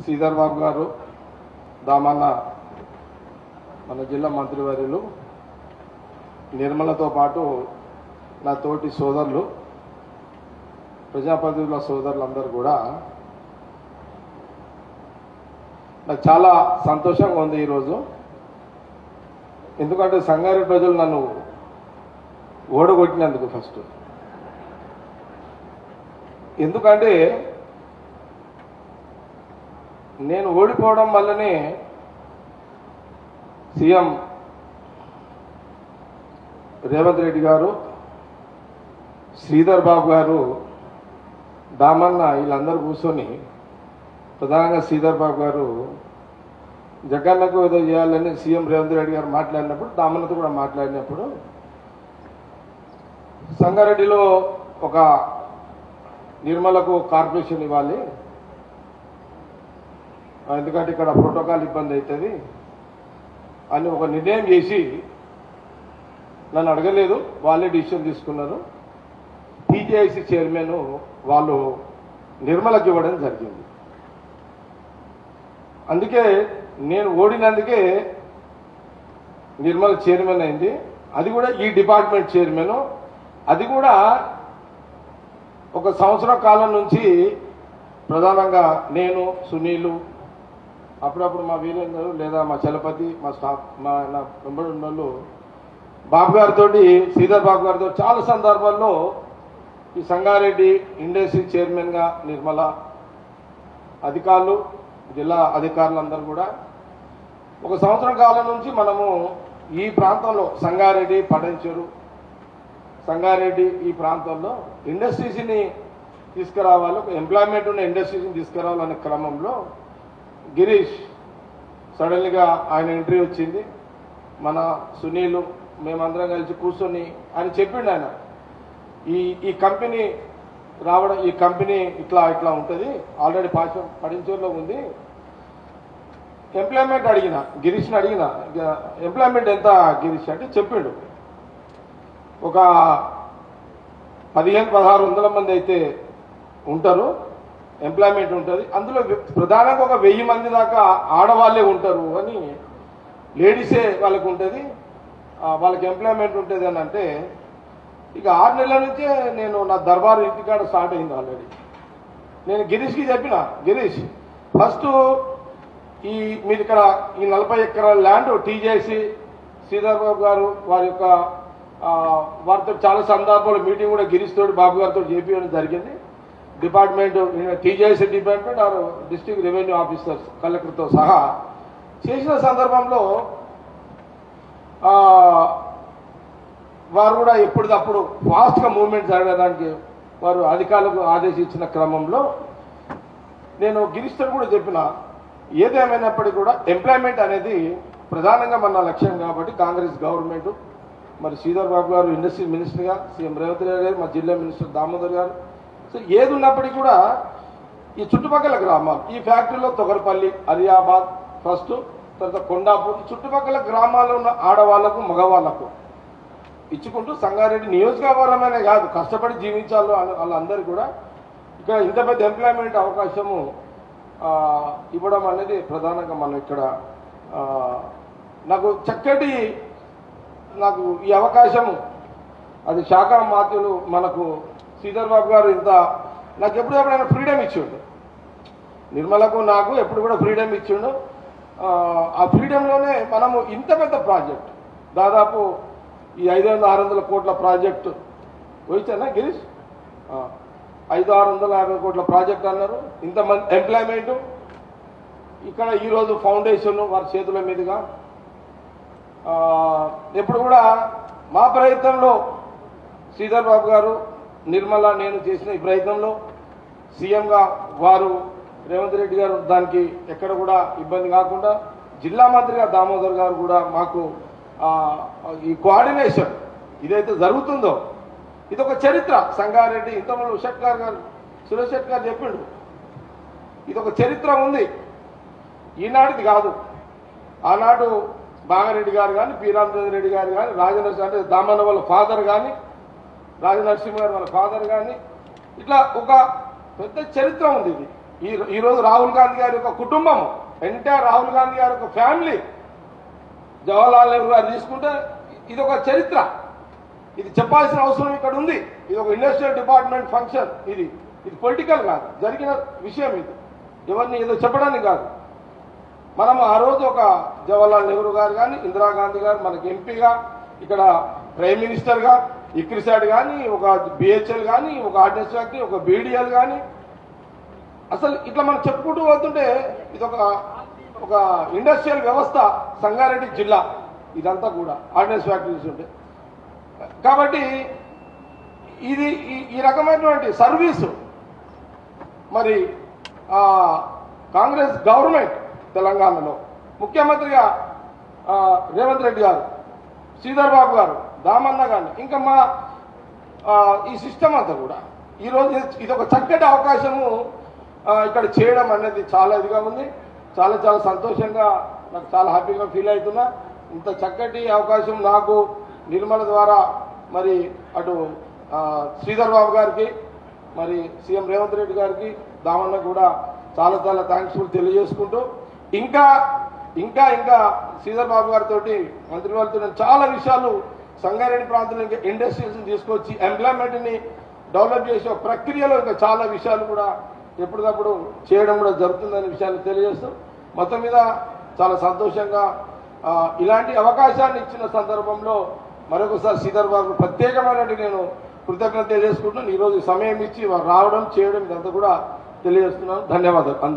శ్రీధర్ బాబు గారు, దామన్న మన జిల్లా మంత్రివర్యులు, నిర్మలతో పాటు నా తోటి సోదరులు, ప్రజాప్రతినిధుల సోదరులందరూ కూడా నాకు చాలా సంతోషంగా ఉంది ఈరోజు. ఎందుకంటే సంగారెడ్డి ప్రజలు నన్ను ఓడగొట్టినందుకు ఫస్ట్. ఎందుకంటే నేను ఓడిపోవడం వల్లనే సీఎం రేవంత్ రెడ్డి గారు, శ్రీధర్ బాబు గారు, దామన్న వీళ్ళందరూ కూర్చొని, ప్రధానంగా శ్రీధర్ బాబు గారు జగన్నకు ఏదో చేయాలని సీఎం రేవంత్ రెడ్డి గారు మాట్లాడినప్పుడు, దామన్నతో కూడా మాట్లాడినప్పుడు సంగారెడ్డిలో ఒక నిర్మలకు కార్పొరేషన్ ఇవ్వాలి, ఎందుకంటే ఇక్కడ ప్రోటోకాల్ ఇబ్బంది అవుతుంది అని ఒక నిర్ణయం చేసి నన్ను అడగలేదు, వాళ్ళే డిసిషన్ తీసుకున్నారు. టీజేఐసీ చైర్మన్ వాళ్ళు నిర్మలకు ఇవ్వడం జరిగింది. అందుకే నేను ఓడినందుకే నిర్మల చైర్మన్ అయింది. అది కూడా ఈ డిపార్ట్మెంట్ చైర్మన్. అది కూడా ఒక సంవత్సరం కాలం నుంచి ప్రధానంగా నేను, సునీలు, అప్పుడప్పుడు మా వీరేంద్ర లేదా మా చలపతి, మా స్టాఫ్, నా వెంబడి ఉన్న వాళ్ళు బాబు గారితో, శ్రీధర్ బాబు గారితో చాలా సందర్భాల్లో ఈ సంగారెడ్డి ఇండస్ట్రీ చైర్మన్గా నిర్మల అధికారులు, జిల్లా అధికారులందరూ కూడా ఒక సంవత్సరం కాలం నుంచి మనము ఈ ప్రాంతంలో సంగారెడ్డి, పటంచెరు, సంగారెడ్డి ఈ ప్రాంతంలో ఇండస్ట్రీస్ని తీసుకురావాలి, ఒక ఎంప్లాయ్మెంట్ ఉన్న ఇండస్ట్రీస్ని తీసుకురావాలనే క్రమంలో గిరీష్ సడన్గా ఆయన ఎంట్రీ వచ్చింది. మన సునీలు మేమందరం కలిసి కూర్చొని ఆయన చెప్పిండు, ఆయన ఈ కంపెనీ రావడం, ఈ కంపెనీ ఇట్లా ఇట్లా ఉంటుంది, ఆల్రెడీ పడించూరులో ఉంది. ఎంప్లాయ్మెంట్ అడిగిన, గిరీష్ని అడిగిన, ఎంప్లాయ్మెంట్ ఎంత గిరీష్ అంటే చెప్పిండు, ఒక 1500-1600 మంది అయితే ఉంటారు, ఎంప్లాయ్మెంట్ ఉంటుంది. అందులో ప్రధానంగా ఒక 1000 మంది దాకా ఆడవాళ్ళే ఉంటారు అని, లేడీసే వాళ్ళకు ఉంటుంది, వాళ్ళకి ఎంప్లాయ్మెంట్ ఉంటుంది అని అంటే, ఇక 6 నెలల నుంచే నేను నా దర్బారు ఇంటికాడ స్టార్ట్ అయింది ఆల్రెడీ. నేను గిరీష్కి చెప్పిన, గిరీష్ ఫస్ట్ మీరు ఇక్కడ ఈ 40 ఎకరాల ల్యాండ్ టీజేసీ శ్రీధర్ బాబు గారు వారితో చాలా సందర్భాలు మీటింగ్ కూడా గిరీష్ తోటి బాబు గారితో చేపించడం జరిగింది. Department, TJC department or district revenue officers కలెక్టర్తో సహా చేసిన సందర్భంలో వారు కూడా ఎప్పటికప్పుడు ఫాస్ట్గా మూవ్మెంట్ జరగడానికి వారు అధికారులకు ఆదేశించిన క్రమంలో నేను గిరీష్తో కూడా చెప్పిన, ఏదేమైనప్పటికీ కూడా ఎంప్లాయ్మెంట్ అనేది ప్రధానంగా మన లక్ష్యం కాబట్టి కాంగ్రెస్ గవర్నమెంట్, మరి శ్రీధర్ బాబు గారు ఇండస్ట్రీ మినిస్టర్గా, సీఎం రేవంత్ రెడ్డి గారు, మా జిల్లా మినిస్టర్ దామోదర్ గారు, సో ఏది ఉన్నప్పటికీ కూడా ఈ చుట్టుపక్కల గ్రామాలు, ఈ ఫ్యాక్టరీలో తొగరపల్లి, అరియాబాద్ ఫస్ట్, తర్వాత కొండాపూర్, చుట్టుపక్కల గ్రామాల్లో ఉన్న ఆడవాళ్లకు, మగవాళ్లకు ఇచ్చుకుంటూ సంగారెడ్డి నియోజకవర్గమనే కాదు, కష్టపడి జీవించాలి వాళ్ళందరూ కూడా ఇక్కడ ఇంత పెద్ద ఎంప్లాయ్మెంట్ అవకాశము ఇవ్వడం అనేది ప్రధానంగా మనం ఇక్కడ నాకు ఈ అవకాశము, అది శాఖ మాత్యులు మనకు శ్రీధర్ బాబు గారు నాకు ఎప్పుడైనా ఫ్రీడమ్ ఇచ్చిండు, నిర్మలకు నాకు ఎప్పుడు కూడా ఫ్రీడమ్ ఇచ్చిండు. ఆ ఫ్రీడంలోనే మనము ఇంత పెద్ద ప్రాజెక్ట్, దాదాపు ఈ 500-600 కోట్ల ప్రాజెక్టు వచ్చానా గిరీష్, 500-650 కోట్ల ప్రాజెక్ట్ అన్నారు. ఇంతమంది ఎంప్లాయ్మెంటు ఇక్కడ ఈరోజు ఫౌండేషన్ వారి చేతుల మీదుగా ఎప్పుడు కూడా మా ప్రయత్నంలో శ్రీధర్ బాబు గారు, నిర్మల, నేను చేసిన ఈ ప్రయత్నంలో సీఎంగా వారు రేవంత్ రెడ్డి గారు దానికి ఎక్కడ కూడా ఇబ్బంది కాకుండా, జిల్లా మంత్రిగా దామోదర్ గారు కూడా మాకు ఈ కోఆర్డినేషన్ ఇదైతే జరుగుతుందో ఇది ఒక చరిత్ర. సంగారెడ్డి ఇంతమంది సురేష్ శెట్ గారు చెప్పిండు, ఇది ఒక చరిత్ర ఉంది, ఈనాటిది కాదు. ఆనాడు బాగారెడ్డి గారు కానీ, పి రామచంద్ర రెడ్డి గారు కానీ, రాజనరసింహ అంటే దామన్న వాళ్ళ ఫాదర్ కానీ, రాజనరసింహ గారు వాళ్ళ ఫాదర్ కానీ, ఇట్లా ఒక పెద్ద చరిత్ర ఉంది. ఇది ఈరోజు రాహుల్ గాంధీ గారి యొక్క కుటుంబం, ఎంటైర్ రాహుల్ గాంధీ గారి యొక్క ఫ్యామిలీ, జవహర్లాల్ నెహ్రూ గారు తీసుకుంటే ఇది ఒక చరిత్ర. ఇది చెప్పాల్సిన అవసరం ఇక్కడ ఉంది. ఇది ఒక ఇండస్ట్రియల్ డిపార్ట్మెంట్ ఫంక్షన్. ఇది పొలిటికల్ కాదు, జరిగిన విషయం. ఇది ఎవరిని ఏదో చెప్పడానికి కాదు. మనం ఆ రోజు ఒక జవహర్లాల్ నెహ్రూ గారు కానీ, ఇందిరాగాంధీ గారు మనకి ఎంపీగా, ఇక్కడ ప్రైమ్ మినిస్టర్గా, ఇక్రిసాట్ కానీ, ఒక బిహెచ్ఎల్ కానీ, ఒక ఆర్డినెన్స్ ఫ్యాక్టరీ, ఒక బీడీఎల్ కానీ, అసలు ఇట్లా మనం చెప్పుకుంటూ పోతుంటే ఇది ఒక ఇండస్ట్రియల్ వ్యవస్థ. సంగారెడ్డి జిల్లా ఇదంతా కూడా ఆర్డినెన్స్ ఫ్యాక్టరీస్ ఉంటాయి. కాబట్టి ఇది ఈ రకమైనటువంటి సర్వీసు మరి కాంగ్రెస్ గవర్నమెంట్ తెలంగాణలో ముఖ్యమంత్రిగా రేవంత్ రెడ్డి గారు, శ్రీధర్ బాబు గారు, దామన్న గారిని, ఇంకా మా ఈ సిస్టమ్ అంతా కూడా ఈరోజు ఇది ఒక చక్కటి అవకాశము ఇక్కడ చేయడం అనేది చాలా ఇదిగా ఉంది. చాలా చాలా సంతోషంగా, నాకు చాలా హ్యాపీగా ఫీల్ అవుతున్నా. ఇంత చక్కటి అవకాశం నాకు నిర్మల ద్వారా మరి అటు శ్రీధర్ బాబు గారికి, మరి సీఎం రేవంత్ రెడ్డి గారికి, దామన్న కూడా చాలా చాలా థ్యాంక్స్ఫుల్ తెలియజేసుకుంటూ, ఇంకా ఇంకా ఇంకా శ్రీధర్ బాబు గారితో మంత్రి వారితో నేను చాలా విషయాలు సంగారెడ్డి ప్రాంతంలో ఇంకా ఇండస్ట్రీస్ని తీసుకొచ్చి ఎంప్లాయ్మెంట్ని డెవలప్ చేసే ప్రక్రియలో ఇంకా చాలా విషయాలు కూడా ఎప్పటికప్పుడు చేయడం కూడా జరుగుతుందనే విషయాన్ని తెలియజేస్తూ, మొత్తం మీద చాలా సంతోషంగా ఇలాంటి అవకాశాన్ని ఇచ్చిన సందర్భంలో మరొకసారి శ్రీధర్ బాబు ప్రత్యేకమైనటువంటి నేను కృతజ్ఞత తెలియజేసుకుంటున్నాను. ఈరోజు సమయం ఇచ్చి వారు రావడం చేయడం ఇదంతా కూడా తెలియజేస్తున్నాను. ధన్యవాదాలు.